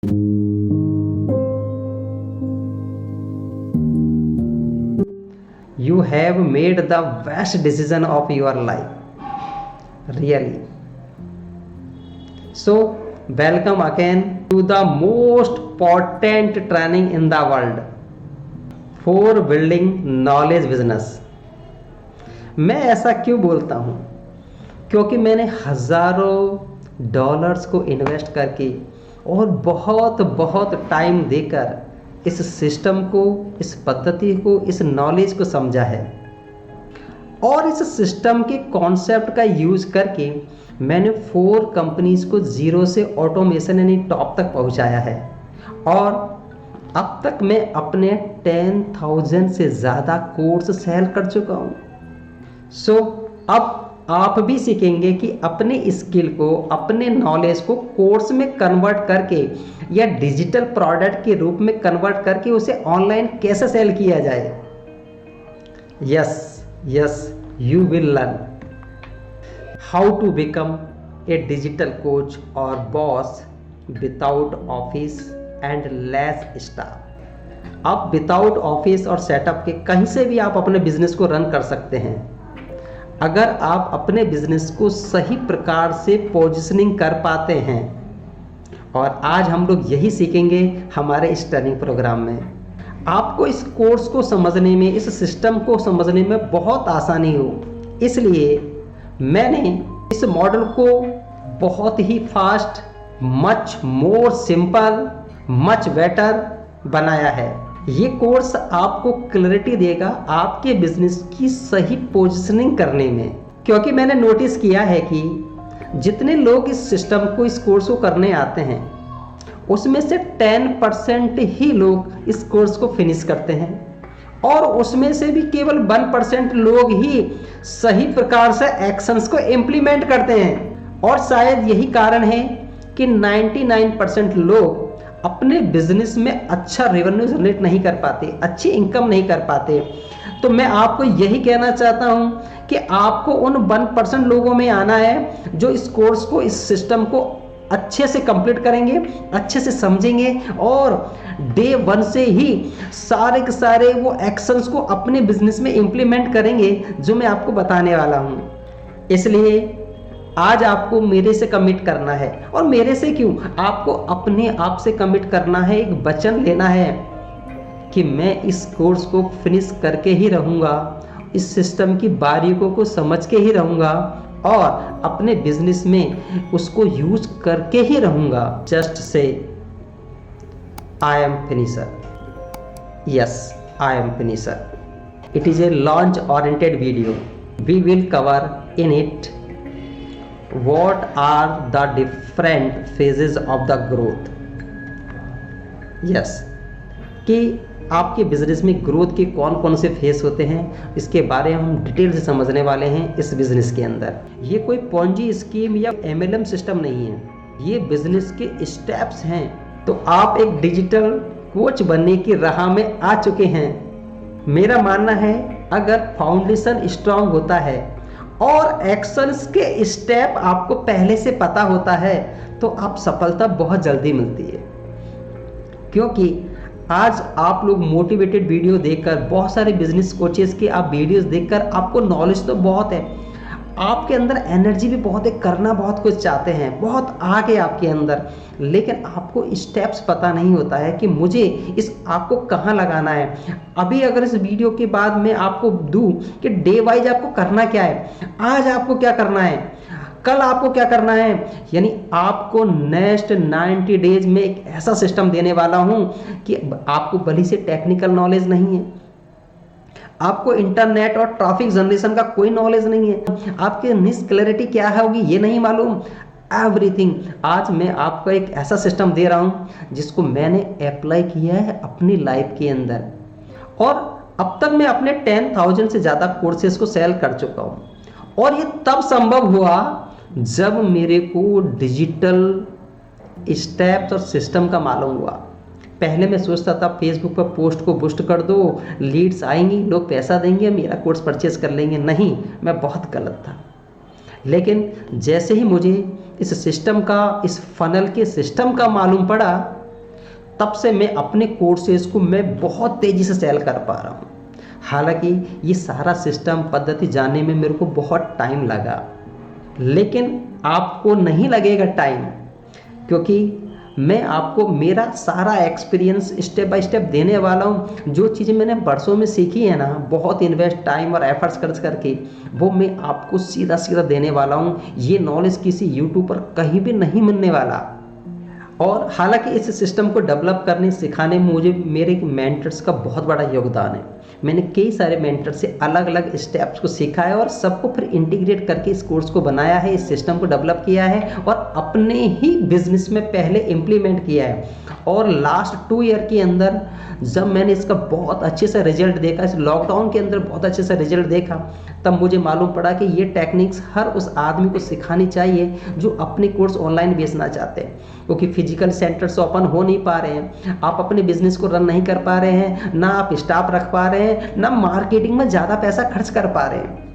You have made the best decision of your life, really. So, welcome again to the most important training in the world for building knowledge business. मैं ऐसा क्यों बोलता हूँ? क्योंकि मैंने हज़ारों dollars को इन्वेस्ट करके और बहुत बहुत टाइम देकर इस सिस्टम को, इस पद्धति को, इस नॉलेज को समझा है और इस सिस्टम के कॉन्सेप्ट का यूज़ करके मैंने 4 कंपनीज को जीरो से ऑटोमेशन यानी टॉप तक पहुंचाया है और अब तक मैं अपने 10,000 से ज़्यादा कोर्स सेल कर चुका हूँ। सो अब आप भी सीखेंगे कि अपने स्किल को, अपने नॉलेज को कोर्स में कन्वर्ट करके या डिजिटल प्रोडक्ट के रूप में कन्वर्ट करके उसे ऑनलाइन कैसे सेल किया जाए। Yes, you will learn how to become a digital coach और boss without office and less staff. आप विदाउट ऑफिस और सेटअप के कहीं से भी आप अपने बिजनेस को रन कर सकते हैं अगर आप अपने बिजनेस को सही प्रकार से पोजीशनिंग कर पाते हैं। और आज हम लोग यही सीखेंगे हमारे इस ट्रेनिंग प्रोग्राम में। आपको इस कोर्स को समझने में, इस सिस्टम को समझने में बहुत आसानी हो, इसलिए मैंने इस मॉडल को बहुत ही fast, much more simple, much better बनाया है। ये कोर्स आपको क्लैरिटी देगा आपके बिजनेस की सही पोजीशनिंग करने में, क्योंकि मैंने नोटिस किया है कि जितने लोग इस सिस्टम को, इस कोर्स को करने आते हैं उसमें से 10% ही लोग इस कोर्स को फिनिश करते हैं और उसमें से भी केवल 1% लोग ही सही प्रकार से एक्शंस को इम्प्लीमेंट करते हैं। और शायद यही कारण है कि 99% लोग अपने बिजनेस में अच्छा रेवेन्यू जनरेट नहीं कर पाते, अच्छी इनकम नहीं कर पाते। तो मैं आपको यही कहना चाहता हूं कि आपको उन 1% लोगों में आना है जो इस कोर्स को, इस सिस्टम को अच्छे से कंप्लीट करेंगे, अच्छे से समझेंगे और डे 1 से ही सारे के सारे वो एक्शंस को अपने बिजनेस में इंप्लीमेंट करेंगे जो मैं आपको बताने वाला हूं। इसलिए आज आपको मेरे से कमिट करना है। और मेरे से क्यों, आपको अपने आप से कमिट करना है, एक वचन लेना है कि मैं इस कोर्स को फिनिश करके ही रहूँगा, इस सिस्टम की बारीकियों को समझ के ही रहूँगा और अपने बिजनेस में उसको यूज करके ही रहूँगा। जस्ट से I am finisher. Yes, I am finisher. It is a launch oriented video. We will cover in it what are the different phases of the growth। Yes, कि आपके बिजनेस में growth के कौन कौन से फेस होते हैं, इसके बारे में हम डिटेल से समझने वाले हैं इस बिजनेस के अंदर। ये कोई पॉन्जी स्कीम या MLM सिस्टम नहीं है, ये बिजनेस के स्टेप्स हैं। तो आप एक डिजिटल कोच बनने की राह में आ चुके हैं। मेरा मानना है अगर फाउंडेशन स्ट्रांग होता है और एक्शंस के स्टेप आपको पहले से पता होता है तो आप सफलता बहुत जल्दी मिलती है। क्योंकि आज आप लोग मोटिवेटेड वीडियो देखकर, बहुत सारे बिजनेस कोचेस के आप वीडियोस देखकर आपको नॉलेज तो बहुत है, आपके अंदर एनर्जी भी बहुत है, करना बहुत कुछ चाहते हैं, बहुत आगे आपके अंदर, लेकिन आपको स्टेप्स पता नहीं होता है कि मुझे इस आपको कहाँ लगाना है। अभी अगर इस वीडियो के बाद मैं आपको दूं कि डे वाइज आपको करना क्या है, आज आपको क्या करना है, कल आपको क्या करना है, यानी आपको नेक्स्ट 90 डेज में एक ऐसा सिस्टम देने वाला हूं कि आपको भली से टेक्निकल नॉलेज नहीं है, आपको इंटरनेट और ट्रैफिक जनरेशन का कोई नॉलेज नहीं है, आपकी निश क्लैरिटी क्या है होगी ये नहीं मालूम, एवरीथिंग। आज मैं आपको एक ऐसा सिस्टम दे रहा हूं जिसको मैंने अप्लाई किया है अपनी लाइफ के अंदर और अब तक मैं अपने 10,000 से ज़्यादा कोर्सेज को सेल कर चुका हूं। और ये तब संभव हुआ जब मेरे को डिजिटल स्टेप्स और सिस्टम का मालूम हुआ। पहले मैं सोचता था फेसबुक पर पोस्ट को बूस्ट कर दो, लीड्स आएंगी, लोग पैसा देंगे, मेरा कोर्स परचेज कर लेंगे। नहीं, मैं बहुत गलत था। लेकिन जैसे ही मुझे इस सिस्टम का, इस फनल के सिस्टम का मालूम पड़ा, तब से मैं अपने कोर्सेज को मैं बहुत तेज़ी से सेल कर पा रहा हूँ। हालांकि ये सारा सिस्टम पद्धति जानने में मेरे को बहुत टाइम लगा, लेकिन आपको नहीं लगेगा टाइम, क्योंकि मैं आपको मेरा सारा एक्सपीरियंस स्टेप बाय स्टेप देने वाला हूँ। जो चीज़ें मैंने वर्षों में सीखी है ना, बहुत इन्वेस्ट टाइम और एफर्ट्स खर्च करके, वो मैं आपको सीधा सीधा देने वाला हूँ। ये नॉलेज किसी यूट्यूब पर कहीं भी नहीं मिलने वाला। और हालांकि इस सिस्टम को डेवलप करने सिखाने में मुझे मेरे मेंटर्स का बहुत बड़ा योगदान है। मैंने कई सारे मेंटर से अलग अलग स्टेप्स को सीखा है और सबको फिर इंटीग्रेट करके इस कोर्स को बनाया है, इस सिस्टम को डेवलप किया है और अपने ही बिजनेस में पहले इम्प्लीमेंट किया है। और लास्ट 2 ईयर के अंदर जब मैंने इसका बहुत अच्छे से रिजल्ट देखा, इस लॉकडाउन के अंदर बहुत अच्छे से रिजल्ट देखा, तब मुझे मालूम पड़ा कि ये टेक्निक्स हर उस आदमी को सिखानी चाहिए जो अपने कोर्स ऑनलाइन बेचना चाहते हैं। क्योंकि फिजिकल सेंटर्स ओपन हो नहीं पा रहे हैं, आप अपने बिजनेस को रन नहीं कर पा रहे हैं, ना आप स्टाफ रख पा रहे हैं, ना मार्केटिंग में ज़्यादा पैसा खर्च कर पा रहे हैं।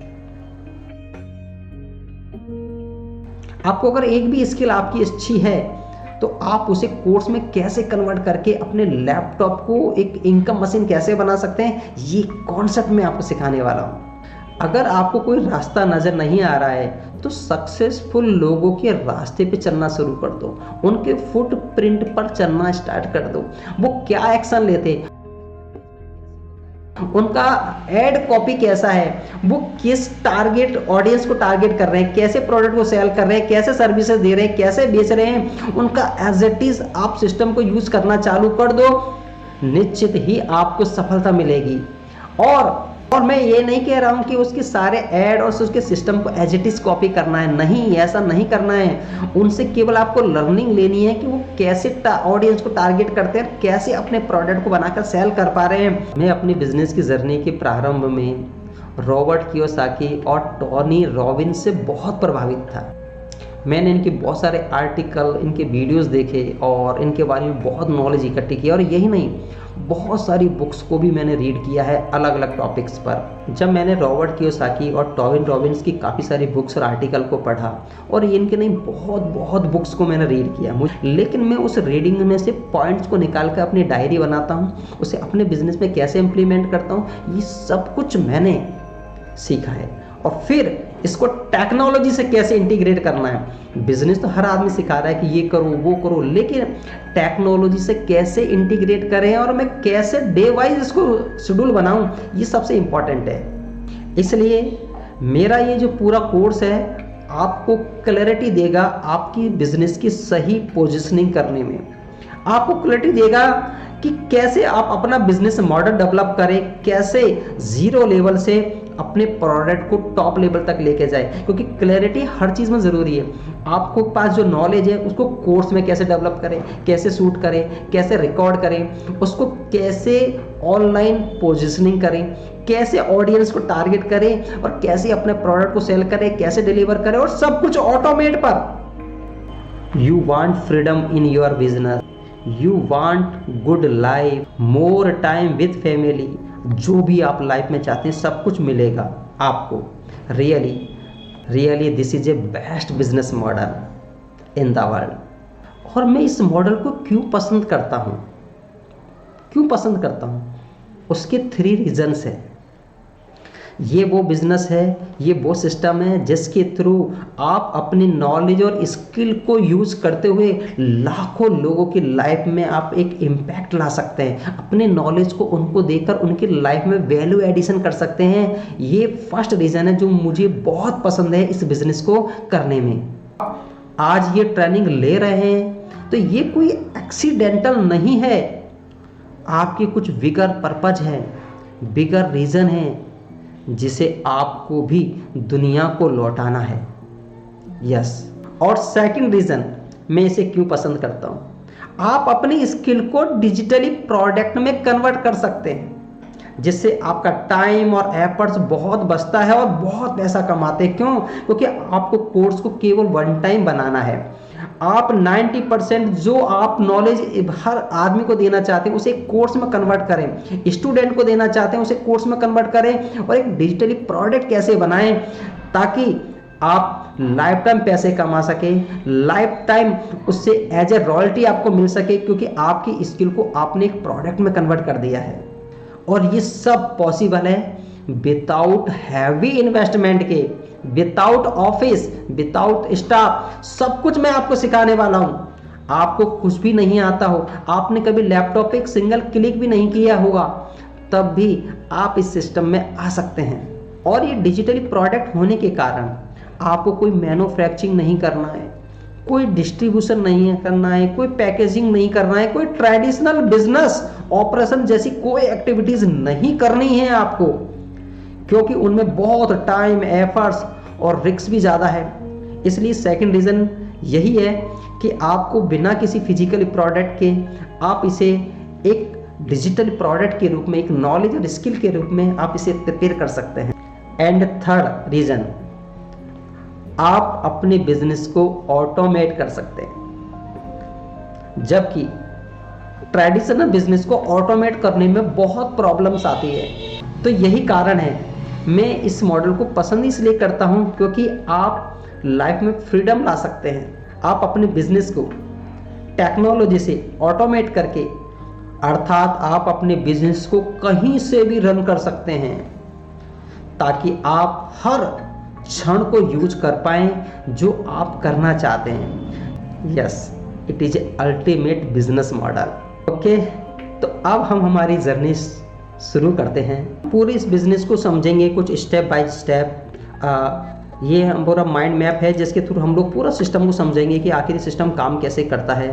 आपको अगर एक भी स्किल आपकी अच्छी है तो आप उसे कोर्स में कैसे कन्वर्ट करके अपने लैपटॉप को एक इनकम मशीन कैसे बना सकते हैं, ये कॉन्सेप्ट मैं आपको सिखाने वाला हूँ। अगर आपको कोई रास्ता नज़र नहीं आ रहा है तो सक्सेसफुल लोगों के रास्ते पे चलना शुरू कर दो, उनके फुटप्रिंट पर चलना स्टार्ट कर दो। वो क्या एक्शन लेते, उनका एड कॉपी कैसा है, वो किस टारगेट ऑडियंस को टारगेट कर रहे हैं, कैसे प्रोडक्ट को सेल कर रहे हैं, कैसे सर्विसेज दे रहे हैं, कैसे बेच रहे हैं, उनका एज इट इज आप सिस्टम को यूज करना चालू कर दो, निश्चित ही आपको सफलता मिलेगी। और मैं ये नहीं कह रहा हूं कि उसके सारे ऐड और उसके सिस्टम को एज इट इज कॉपी करना है, नहीं, ऐसा नहीं करना है। उनसे केवल आपको लर्निंग लेनी है कि वो कैसे ऑडियंस को टारगेट करते हैं, कैसे अपने प्रोडक्ट को बनाकर सेल कर पा रहे हैं। मैं अपनी बिजनेस की जर्नी के प्रारंभ में रॉबर्ट कियोसाकी और टोनी रॉबिन्स से बहुत प्रभावित था। मैंने इनके बहुत सारे आर्टिकल, इनके वीडियोस देखे और इनके बारे में बहुत नॉलेज इकट्ठी की। और यही नहीं, बहुत सारी बुक्स को भी मैंने रीड किया है अलग अलग टॉपिक्स पर। जब मैंने रॉबर्ट कियोसाकी और टोनी रॉबिन्स की काफ़ी सारी बुक्स और आर्टिकल को पढ़ा, और इनके नहीं बहुत बुक्स को मैंने रीड किया, लेकिन मैं उस रीडिंग में से पॉइंट्स को निकाल कर अपनी डायरी बनाता हूँ, उसे अपने बिजनेस में कैसे इम्प्लीमेंट करता हूँ, ये सब कुछ मैंने सीखा है। और फिर इसको टेक्नोलॉजी से कैसे इंटीग्रेट करना है। बिजनेस तो हर आदमी सिखा रहा है कि ये करो वो करो, लेकिन टेक्नोलॉजी से कैसे इंटीग्रेट करें और मैं कैसे डे वाइज इसको शेड्यूल बनाऊं, ये सबसे इंपॉर्टेंट है। इसलिए मेरा ये जो पूरा कोर्स है आपको क्लैरिटी देगा आपकी बिजनेस की सही पोजिशनिंग करने में, आपको क्लैरिटी देगा कि कैसे आप अपना बिजनेस मॉडल डेवलप करें, कैसे जीरो लेवल से अपने प्रोडक्ट को टॉप लेवल तक लेके जाए। क्योंकि क्लैरिटी हर चीज़ में ज़रूरी है। आपको पास जो नॉलेज है उसको कोर्स में कैसे डेवलप करें, कैसे शूट करें, कैसे रिकॉर्ड करें, उसको कैसे ऑनलाइन पोजिशनिंग करें, कैसे ऑडियंस को टारगेट करें और कैसे अपने प्रोडक्ट को सेल करें, कैसे डिलीवर करें, और सब कुछ ऑटोमेट पर। You want freedom in your business, you want good life, more time with family, जो भी आप लाइफ में चाहते हैं सब कुछ मिलेगा आपको। Really this is a best business model in the world. और मैं इस मॉडल को क्यों पसंद करता हूँ, उसके 3 रीजन्स हैं। ये वो बिजनेस है, ये वो सिस्टम है जिसके थ्रू आप अपनी नॉलेज और स्किल को यूज करते हुए लाखों लोगों की लाइफ में आप एक इम्पैक्ट ला सकते हैं। अपने नॉलेज को उनको देकर उनकी लाइफ में वैल्यू एडिशन कर सकते हैं। ये फर्स्ट रीजन है जो मुझे बहुत पसंद है इस बिजनेस को करने में। आज ये ट्रेनिंग ले रहे हैं तो ये कोई एक्सीडेंटल नहीं है, आपके कुछ बिगर पर्पज है, बिगर रीजन है जिसे आपको भी दुनिया को लौटाना है। यस। और सेकंड रीजन मैं इसे क्यों पसंद करता हूं, आप अपनी स्किल को डिजिटली प्रोडक्ट में कन्वर्ट कर सकते हैं, जिससे आपका टाइम और एफर्ट्स बहुत बचता है और बहुत पैसा कमाते हैं। क्यों? क्योंकि आपको कोर्स को केवल 1 टाइम बनाना है। आप 90% जो आप नॉलेज हर आदमी को देना चाहते हैं उसे कोर्स में कन्वर्ट करें, स्टूडेंट को देना चाहते हैं उसे कोर्स में कन्वर्ट करें, और एक डिजिटली प्रोडक्ट कैसे बनाएं ताकि आप लाइफ टाइम पैसे कमा सके, लाइफ टाइम उससे एज ए रॉयल्टी आपको मिल सके, क्योंकि आपकी स्किल को आपने एक प्रोडक्ट में कन्वर्ट कर दिया है। और ये सब पॉसिबल है विदाउट हैवी इन्वेस्टमेंट के, विदाउट ऑफिस, विदाउट स्टाफ। सब कुछ मैं आपको सिखाने वाला हूँ। आपको कुछ भी नहीं आता हो, आपने कभी लैपटॉप पे एक सिंगल क्लिक भी नहीं किया होगा, तब भी आप इस सिस्टम में आ सकते हैं। और ये डिजिटली प्रोडक्ट होने के कारण आपको कोई मैन्युफैक्चरिंग नहीं करना है, कोई डिस्ट्रीब्यूशन नहीं करना है, कोई पैकेजिंग नहीं करना है, कोई ट्रेडिशनल बिजनेस ऑपरेशन जैसी कोई एक्टिविटीज नहीं करनी है आपको, क्योंकि उनमें बहुत टाइम, एफर्ट्स और रिस्क भी ज़्यादा है। इसलिए सेकंड रीज़न यही है कि आपको बिना किसी फिजिकल प्रोडक्ट के आप इसे एक डिजिटल प्रोडक्ट के रूप में, एक नॉलेज और स्किल के रूप में आप इसे प्रिपेयर कर सकते हैं। एंड थर्ड रीज़न, आप अपने बिजनेस को ऑटोमेट कर सकते हैं, जबकि ट्रेडिशनल बिजनेस को ऑटोमेट करने में बहुत प्रॉब्लम्स आती है। तो यही कारण है मैं इस मॉडल को पसंद इसलिए करता हूं, क्योंकि आप लाइफ में फ्रीडम ला सकते हैं। आप अपने बिजनेस को टेक्नोलॉजी से ऑटोमेट करके, अर्थात आप अपने बिजनेस को कहीं से भी रन कर सकते हैं, ताकि आप हर क्षण को यूज कर पाएं जो आप करना चाहते हैं। Yes, it is ultimate business model. Okay, तो अब हम हमारी जर्नी शुरू करते हैं। पूरे इस बिजनेस को समझेंगे कुछ स्टेप बाय स्टेप। ये हमारा माइंड मैप है जिसके थ्रू हम लोग पूरा सिस्टम को समझेंगे कि आखिर सिस्टम काम कैसे करता है,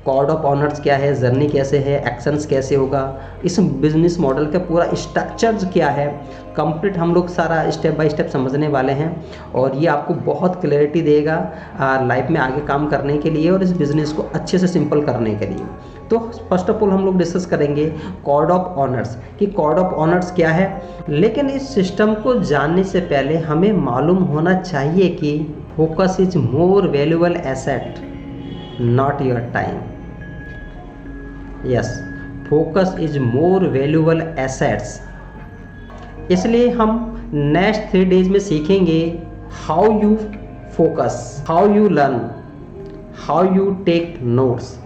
कोड ऑफ ऑनर्स क्या है, जर्नी कैसे है, एक्शंस कैसे होगा, इस बिजनेस मॉडल का पूरा स्ट्रक्चर क्या है, कंप्लीट हम लोग सारा स्टेप बाय स्टेप समझने वाले हैं। और ये आपको बहुत क्लैरिटी देगा लाइफ में आगे काम करने के लिए और इस बिज़नेस को अच्छे से सिंपल करने के लिए। तो फर्स्ट ऑफ ऑल हम लोग डिस्कस करेंगे कोड ऑफ ऑनर्स कि कोड ऑफ ऑनर्स क्या है। लेकिन इस सिस्टम को जानने से पहले हमें मालूम होना चाहिए कि focus is more valuable asset, not your time. Yes, focus is more valuable assets. इसलिए हम नेक्स्ट 3 डेज में सीखेंगे how you focus, how you learn, how you take notes,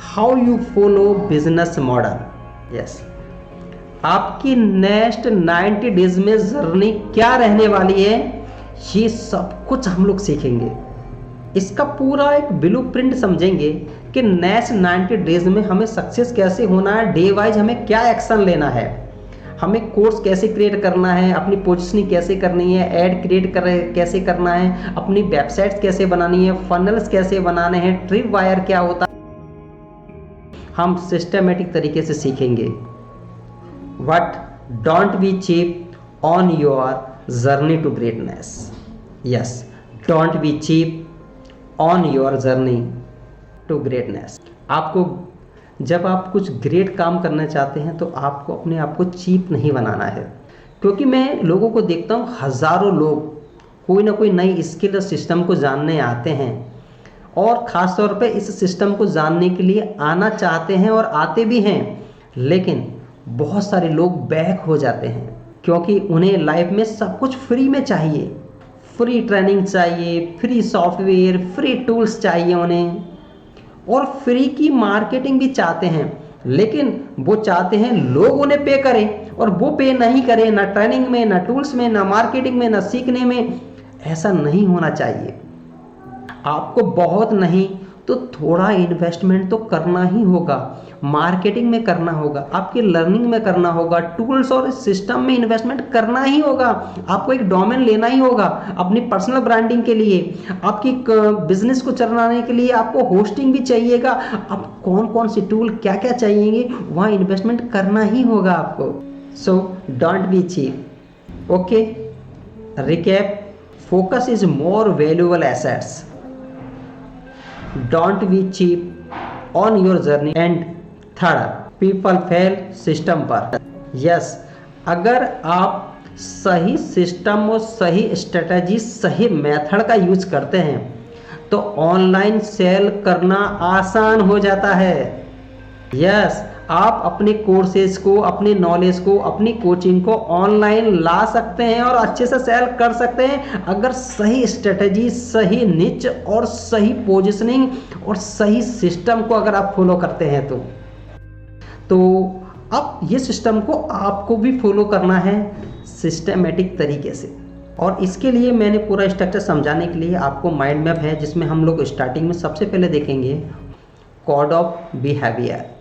how you follow business model. Yes, आपकी next 90 days में journey क्या रहने वाली है, ये सब कुछ हम लोग सीखेंगे। इसका पूरा एक ब्लूप्रिंट समझेंगे कि नेक्स्ट 90 डेज में हमें सक्सेस कैसे होना है, डे वाइज हमें क्या एक्शन लेना है, हमें कोर्स कैसे क्रिएट करना है, अपनी पोजीशनिंग कैसे करनी है, ऐड क्रिएट कैसे करना है, अपनी वेबसाइट्स कैसे बनानी है, फनल्स कैसे बनाने हैं, ट्रिप वायर क्या होता है, हम सिस्टमेटिक तरीके से सीखेंगे। But don't be cheap on your journey to greatness. Yes, don't be cheap on your journey to greatness. आपको जब आप कुछ ग्रेट काम करना चाहते हैं तो आपको अपने आप को चीप नहीं बनाना है, क्योंकि मैं लोगों को देखता हूँ, हज़ारों लोग कोई ना कोई नई स्किल और सिस्टम को जानने आते हैं और ख़ास तौर पे इस सिस्टम को जानने के लिए आना चाहते हैं और आते भी हैं, लेकिन बहुत सारे लोग बैक हो जाते हैं क्योंकि उन्हें लाइफ में सब कुछ फ्री में चाहिए। फ्री ट्रेनिंग चाहिए, फ्री सॉफ्टवेयर, फ्री टूल्स चाहिए उन्हें, और फ्री की मार्केटिंग भी चाहते हैं। लेकिन वो चाहते हैं लोग उन्हें पे करें और वो पे नहीं करें, ना ट्रेनिंग में, ना टूल्स में, ना मार्केटिंग में, ना सीखने में। ऐसा नहीं होना चाहिए। आपको बहुत नहीं तो थोड़ा इन्वेस्टमेंट तो करना ही होगा, मार्केटिंग में करना होगा, आपकी लर्निंग में करना होगा, टूल्स और सिस्टम में इन्वेस्टमेंट करना ही होगा। आपको एक डोमेन लेना ही होगा अपनी पर्सनल ब्रांडिंग के लिए, आपकी बिजनेस को चलाने के लिए आपको होस्टिंग भी चाहिएगा। अब कौन कौन सी टूल क्या क्या चाहिए वहाँ इन्वेस्टमेंट करना ही होगा आपको। So don't be cheap. Okay, recap, focus is more valuable assets, don't be cheap on your journey, and third, people fail system पर। yes, अगर आप सही सिस्टम और सही स्ट्रेटजी, सही मेथड का यूज करते हैं तो ऑनलाइन सेल करना आसान हो जाता है। yes, आप अपने कोर्सेज को, अपने नॉलेज को, अपनी कोचिंग को ऑनलाइन ला सकते हैं और अच्छे से सेल कर सकते हैं अगर सही स्ट्रेटजी, सही निच और सही पोजीशनिंग और सही सिस्टम को अगर आप फॉलो करते हैं तो अब ये सिस्टम को आपको भी फॉलो करना है सिस्टमेटिक तरीके से। और इसके लिए मैंने पूरा स्ट्रक्चर समझाने के लिए आपको माइंड मैप है, जिसमें हम लोग स्टार्टिंग में सबसे पहले देखेंगे कोड ऑफ बिहेवियर।